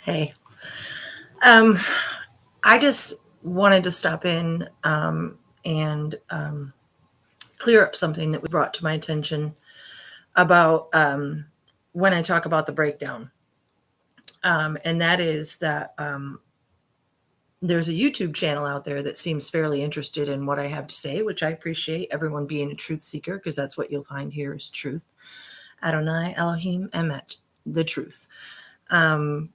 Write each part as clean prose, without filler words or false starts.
Hey, um, I just wanted to stop in and clear up something that was brought to my attention about when I talk about the breakdown. And that is that there's a YouTube channel out there that seems fairly interested in what I have to say, which I appreciate. Everyone being a truth seeker, because that's what you'll find here is truth. Adonai Elohim Emet, the truth. Um,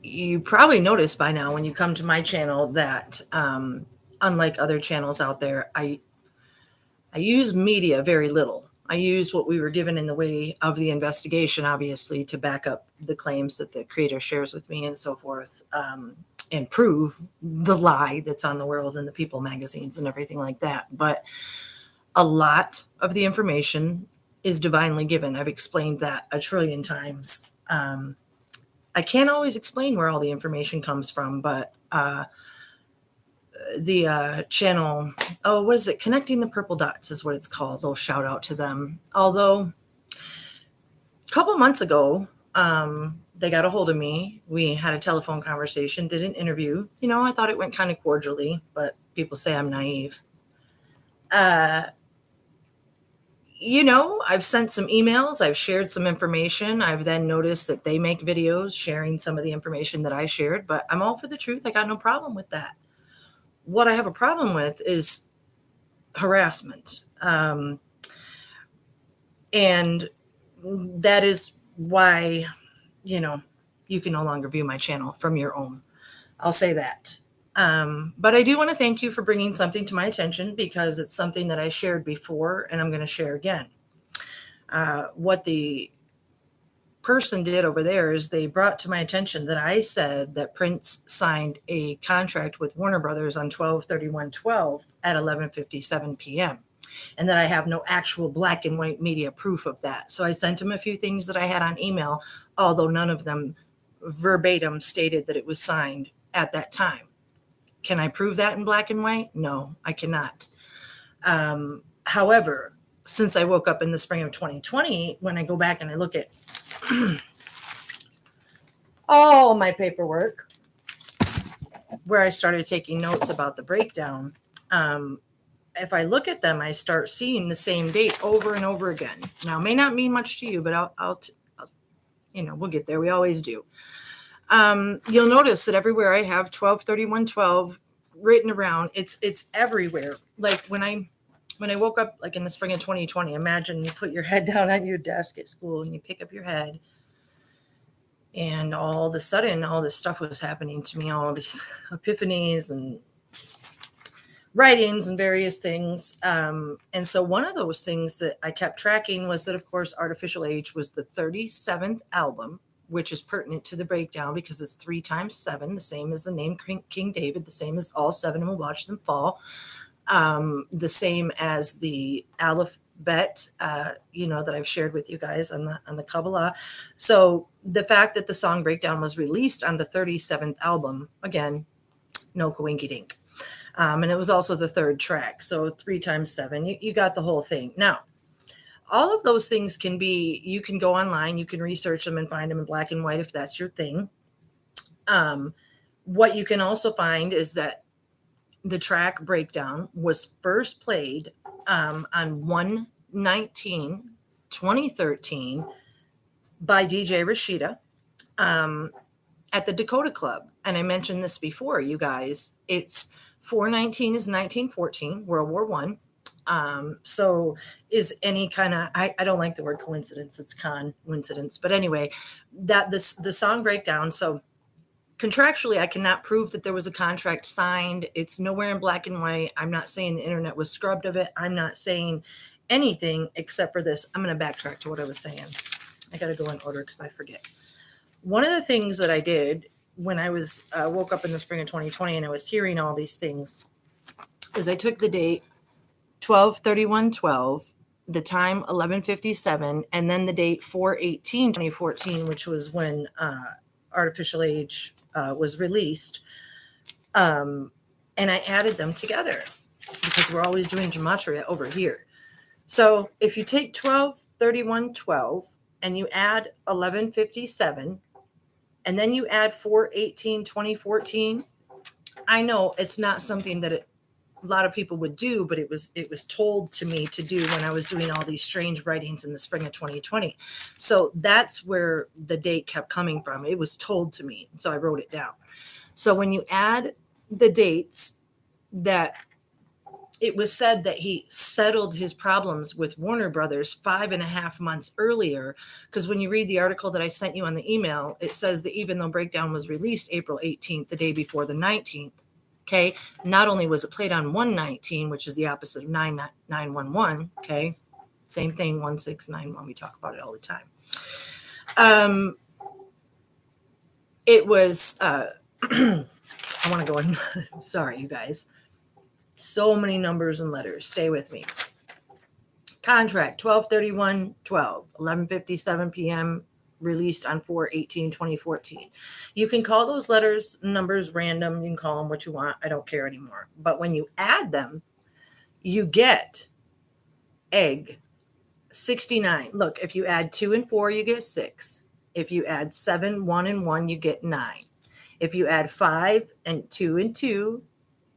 you probably noticed by now when you come to my channel that unlike other channels out there, I use media very little. I use what we were given in the way of the investigation, obviously, to back up the claims that the creator shares with me and so forth, and prove the lie that's on the World and the People magazines and everything like that. But a lot of the information is divinely given. I've explained that a trillion times. I can't always explain where all the information comes from, but the channel, oh, what is it? Connecting the Purple Dots is what it's called. Little shout out to them. Although a couple months ago, they got a hold of me. We had a telephone conversation, did an interview. I thought it went kind of cordially, but people say I'm naive. Uh, I've sent some emails, I've shared some information. I've then noticed that they make videos sharing some of the information that I shared, but I'm all for the truth. I got no problem with that. What I have a problem with is harassment. And that is why, you can no longer view my channel from your own. I'll say that. But I do want to thank you for bringing something to my attention because it's something that I shared before and I'm going to share again. What the person did over there is they brought to my attention that I said that Prince signed a contract with Warner Brothers on 12/31/12 at 11:57 p.m. and that I have no actual black and white media proof of that. So I sent him a few things that I had on email, although none of them verbatim stated that it was signed at that time. Can I prove that in black and white? No, I cannot. However, since I woke up in the spring of 2020, when I go back and I look at all my paperwork where I started taking notes about the breakdown, if I look at them, I start seeing the same date over and over again. Now, it may not mean much to you, but I'll we'll get there. We always do. You'll notice that everywhere I have 12/31/12 written around, it's everywhere. Like when I woke up, like in the spring of 2020, imagine you put your head down on your desk at school and you pick up your head, and all of a sudden, all this stuff was happening to me, all these epiphanies and writings and various things. And so one of those things that I kept tracking was that, of course, Artificial Age was the 37th album, which is pertinent to the breakdown because it's 3 times 7, the same as the name King David, the same as all 7 will watch them fall, the same as the alphabet, that I've shared with you guys on the Kabbalah. So the fact that the song Breakdown was released on the 37th album, again, no coinky dink. And it was also the 3rd track. So 3 times 7, you got the whole thing. Now, all of those things you can go online, you can research them and find them in black and white if that's your thing. What you can also find is that the track Breakdown was first played on 1/19/2013 by DJ Rashida at the Dakota Club. And I mentioned this before, you guys. It's 4/19 is 1914, World War I. So is any kind of, I don't like the word coincidence, it's coincidence. But anyway, the song Breakdown. So contractually, I cannot prove that there was a contract signed. It's nowhere in black and white. I'm not saying the internet was scrubbed of it. I'm not saying anything except for this. I'm going to backtrack to what I was saying. I got to go in order because I forget. One of the things that I did when I was woke up in the spring of 2020 and I was hearing all these things is I took the date 12/31/12, the time 11:57, and then the date 4/18/2014, which was when Artificial Age was released. And I added them together because we're always doing gematria over here. So if you take 12/31/12 and you add 1157, and then you add 4/18/2014. I know it's not something that a lot of people would do, but it was told to me to do when I was doing all these strange writings in the spring of 2020. So that's where the date kept coming from. It was told to me, so I wrote it down. So when you add the dates that it was said that he settled his problems with Warner Brothers 5.5 months earlier, because when you read the article that I sent you on the email, it says that even though Breakdown was released April 18th, the day before the 19th, okay, not only was it played on 119, which is the opposite of 911, okay, same thing, 1691, we talk about it all the time. It was, I want to go in, sorry, you guys. So many numbers and letters. Stay with me. Contract 12/31/12, 11:57 p.m. released on 4/18/2014. You can call those letters, numbers random. You can call them what you want. I don't care anymore. But when you add them, you get egg 69. Look, if you add 2 and 4, you get 6. If you add 7, 1 and 1, you get 9. If you add 5 and 2 and 2,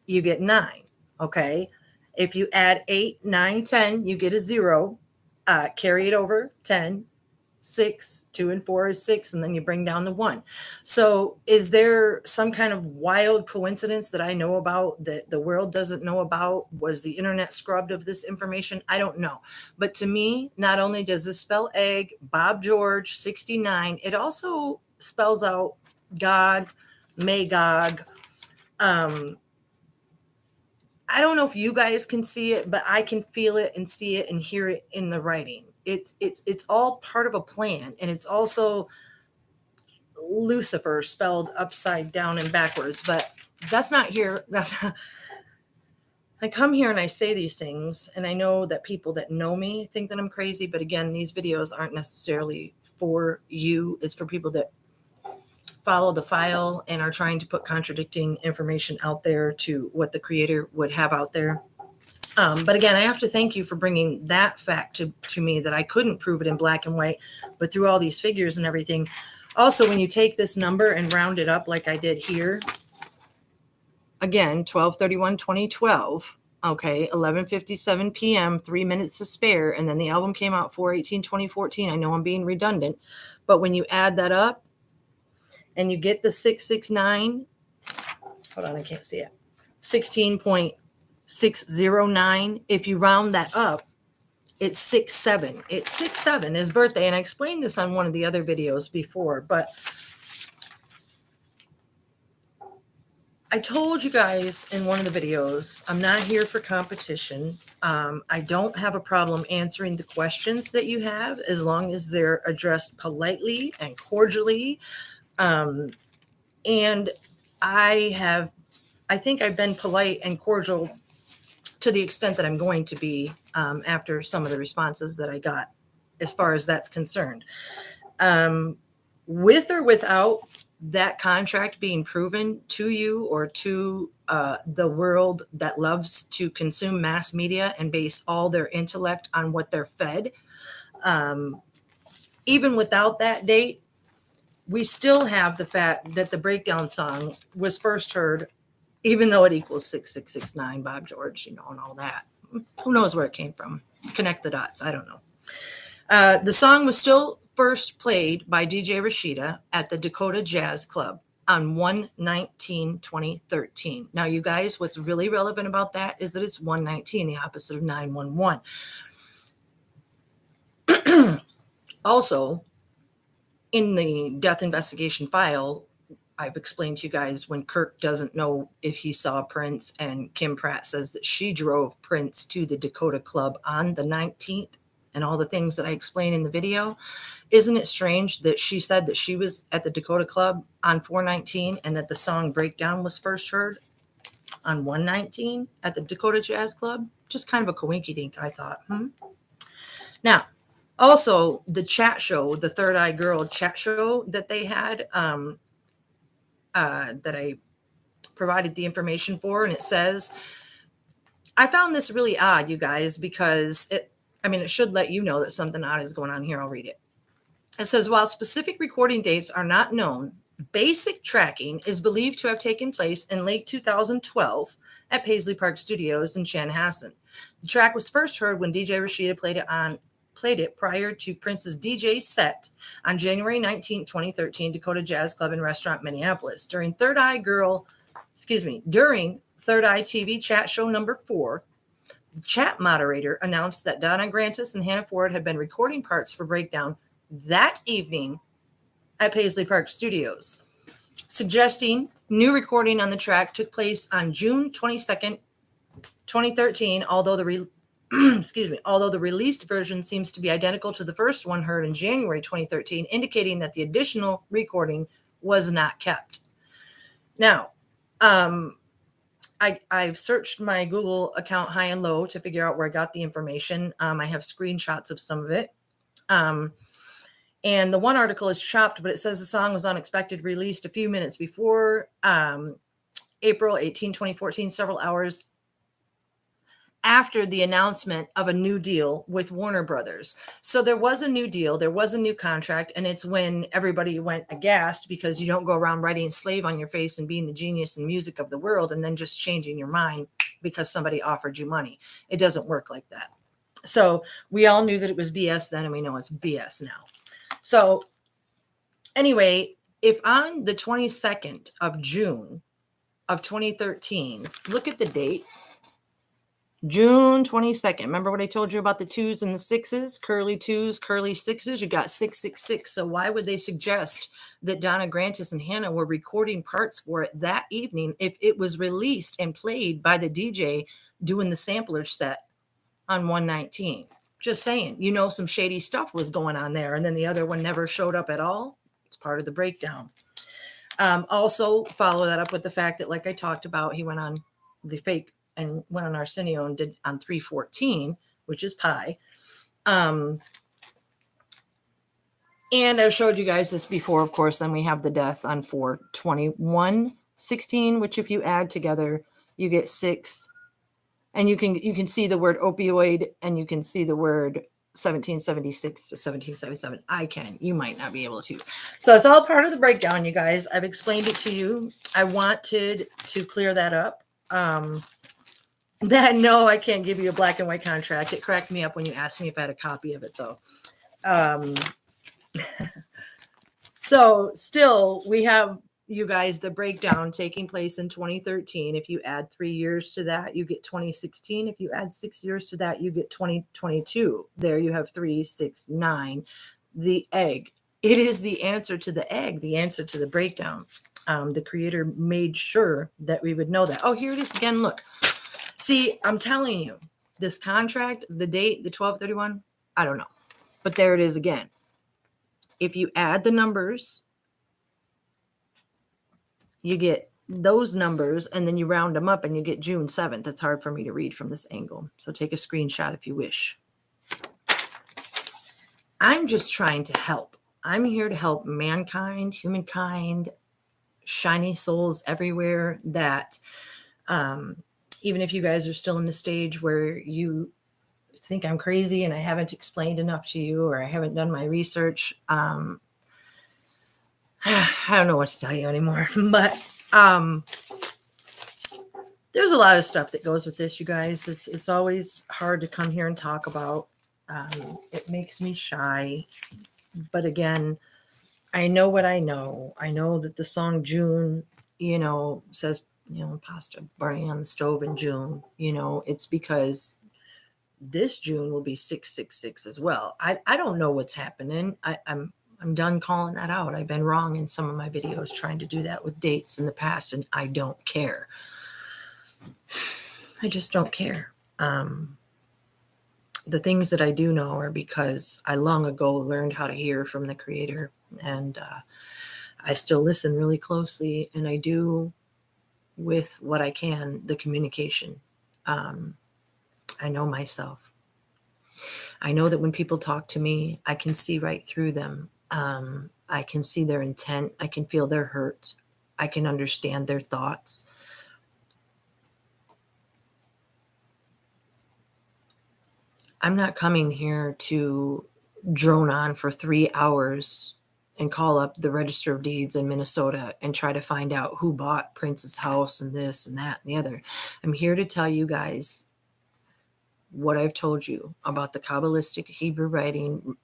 you get 9. Okay. If you add 8, 9, 10, you get a 0. Carry it over 10, 6, 2 and 4 is 6, and then you bring down the 1. So is there some kind of wild coincidence that I know about that the world doesn't know about? Was the internet scrubbed of this information? I don't know. But to me, not only does this spell egg, Bob George, 69, it also spells out Gog, Magog. I don't know if you guys can see it, but I can feel it and see it and hear it in the writing. It's all part of a plan, and it's also Lucifer spelled upside down and backwards. But that's not here. I come here and I say these things, and I know that people that know me think that I'm crazy. But again, these videos aren't necessarily for you. It's for people that follow the file and are trying to put contradicting information out there to what the creator would have out there. But again, I have to thank you for bringing that fact to me, that I couldn't prove it in black and white, but through all these figures and everything. Also, when you take this number and round it up like I did here, again, 12/31/2012, okay, 11:57 p.m., 3 minutes to spare, and then the album came out 4/18/2014. I know I'm being redundant, but when you add that up, and you get the 669, hold on, I can't see it, 16.609. If you round that up, it's 67. It's 67, his birthday. And I explained this on one of the other videos before, but I told you guys in one of the videos, I'm not here for competition. I don't have a problem answering the questions that you have as long as they're addressed politely and cordially. And I think I've been polite and cordial to the extent that I'm going to be after some of the responses that I got as far as that's concerned. With or without that contract being proven to you or to the world that loves to consume mass media and base all their intellect on what they're fed, even without that date, we still have the fact that the Breakdown song was first heard, even though it equals 6669, Bob George, and all that. Who knows where it came from? Connect the dots. I don't know. The song was still first played by DJ Rashida at the Dakota Jazz Club on 1/19/2013. Now, you guys, what's really relevant about that is that it's 119, the opposite of 911. Also, in the death investigation file, I've explained to you guys when Kirk doesn't know if he saw Prince, and Kim Pratt says that she drove Prince to the Dakota Club on the 19th, and all the things that I explained in the video. Isn't it strange that she said that she was at the Dakota Club on 4/19 and that the song Breakdown was first heard on 1/19 at the Dakota Jazz Club? Just kind of a coinky-dink, I thought. Now, also, the chat show, the Third Eye Girl chat show that they had, that I provided the information for, and it says, I found this really odd, you guys, because it should let you know that something odd is going on here. I'll read it. It says, while specific recording dates are not known, basic tracking is believed to have taken place in late 2012 at Paisley Park Studios in Chanhassen. The track was first heard when DJ Rashida played it prior to Prince's DJ set on January 19, 2013, Dakota Jazz Club and Restaurant, Minneapolis. During Third Eye TV chat show number 4, the chat moderator announced that Donna Grantis and Hannah Ford had been recording parts for Breakdown that evening at Paisley Park Studios, suggesting new recording on the track took place on June 22nd, 2013, although the released version seems to be identical to the first one heard in January 2013, indicating that the additional recording was not kept. Now, I've searched my Google account high and low to figure out where I got the information. I have screenshots of some of it. And the one article is chopped, but it says the song was unexpected, released a few minutes before April 18, 2014, several hours after the announcement of a new deal with Warner Brothers. So there was a new deal, there was a new contract, and it's when everybody went aghast because you don't go around writing slave on your face and being the genius and music of the world and then just changing your mind because somebody offered you money. It doesn't work like that. So we all knew that it was BS then, and we know it's BS now. So anyway, if on the 22nd of June of 2013, look at the date, June 22nd. Remember what I told you about the 2s and the 6s, curly 2s, curly 6s? You got 666. So why would they suggest that Donna Grantis and Hannah were recording parts for it that evening if it was released and played by the DJ doing the sampler set on 119? Just saying, some shady stuff was going on there. And then the other one never showed up at all. It's part of the breakdown. Also follow that up with the fact that, like I talked about, he went on the fake and went on Arsenio and did on 314, which is pi. And I showed you guys this before, of course. Then we have the death on 4/21/16, which if you add together, you get 6. And you can see the word opioid, and you can see the word 1776 to 1777. You might not be able to. So it's all part of the breakdown, you guys. I've explained it to you. I wanted to clear that up. No, I can't give you a black and white contract. It cracked me up when you asked me if I had a copy of it, though. So still, we have, you guys, the breakdown taking place in 2013. If you add 3 years to that, you get 2016. If you add 6 years to that, you get 2022. There you have 3, 6, 9. The egg. It is the answer to the egg, the answer to the breakdown. The creator made sure that we would know that. Oh, here it is again. Look. See, I'm telling you, this contract, the date, the 12/31, I don't know. But there it is again. If you add the numbers, you get those numbers, and then you round them up and you get June 7th. It's hard for me to read from this angle. So take a screenshot if you wish. I'm just trying to help. I'm here to help mankind, humankind, shiny souls everywhere that even if you guys are still in the stage where you think I'm crazy and I haven't explained enough to you or I haven't done my research, I don't know what to tell you anymore. But there's a lot of stuff that goes with this, you guys. It's always hard to come here and talk about. It makes me shy. But again, I know what I know. I know that the song June, says, pasta burning on the stove in June. It's because this June will be 666 as well. I don't know what's happening. I'm done calling that out. I've been wrong in some of my videos trying to do that with dates in the past, and I don't care. I just don't care. The things that I do know are because I long ago learned how to hear from the Creator, and I still listen really closely, and I do with what I can, the communication. I know myself. I know that when people talk to me, I can see right through them. I can see their intent. I can feel their hurt. I can understand their thoughts. I'm not coming here to drone on for 3 hours and call up the Register of Deeds in Minnesota and try to find out who bought Prince's house and this and that and the other. I'm here to tell you guys what I've told you about the Kabbalistic Hebrew writing,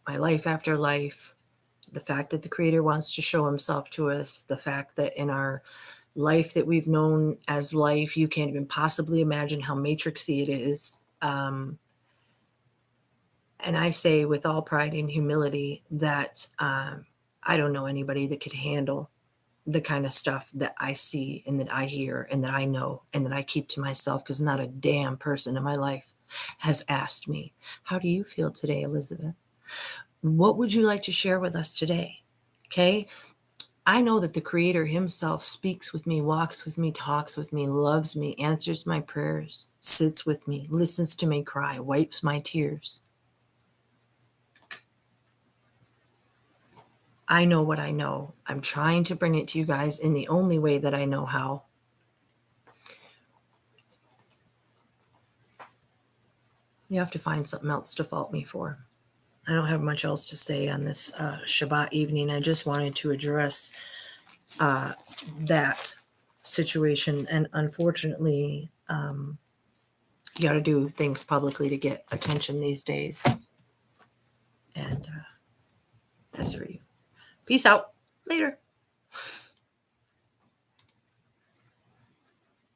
my life after life, the fact that the Creator wants to show himself to us, the fact that in our life that we've known as life, you can't even possibly imagine how matrixy it is. And I say with all pride and humility that I don't know anybody that could handle the kind of stuff that I see and that I hear and that I know and that I keep to myself, because not a damn person in my life has asked me, how do you feel today, Elizabeth? What would you like to share with us today? Okay. I know that the Creator himself speaks with me, walks with me, talks with me, loves me, answers my prayers, sits with me, listens to me cry, wipes my tears. I know what I know. I'm trying to bring it to you guys in the only way that I know how. You have to find something else to fault me for. I don't have much else to say on this Shabbat evening. I just wanted to address that situation. And unfortunately, you got to do things publicly to get attention these days. And that's for you. Peace out. Later.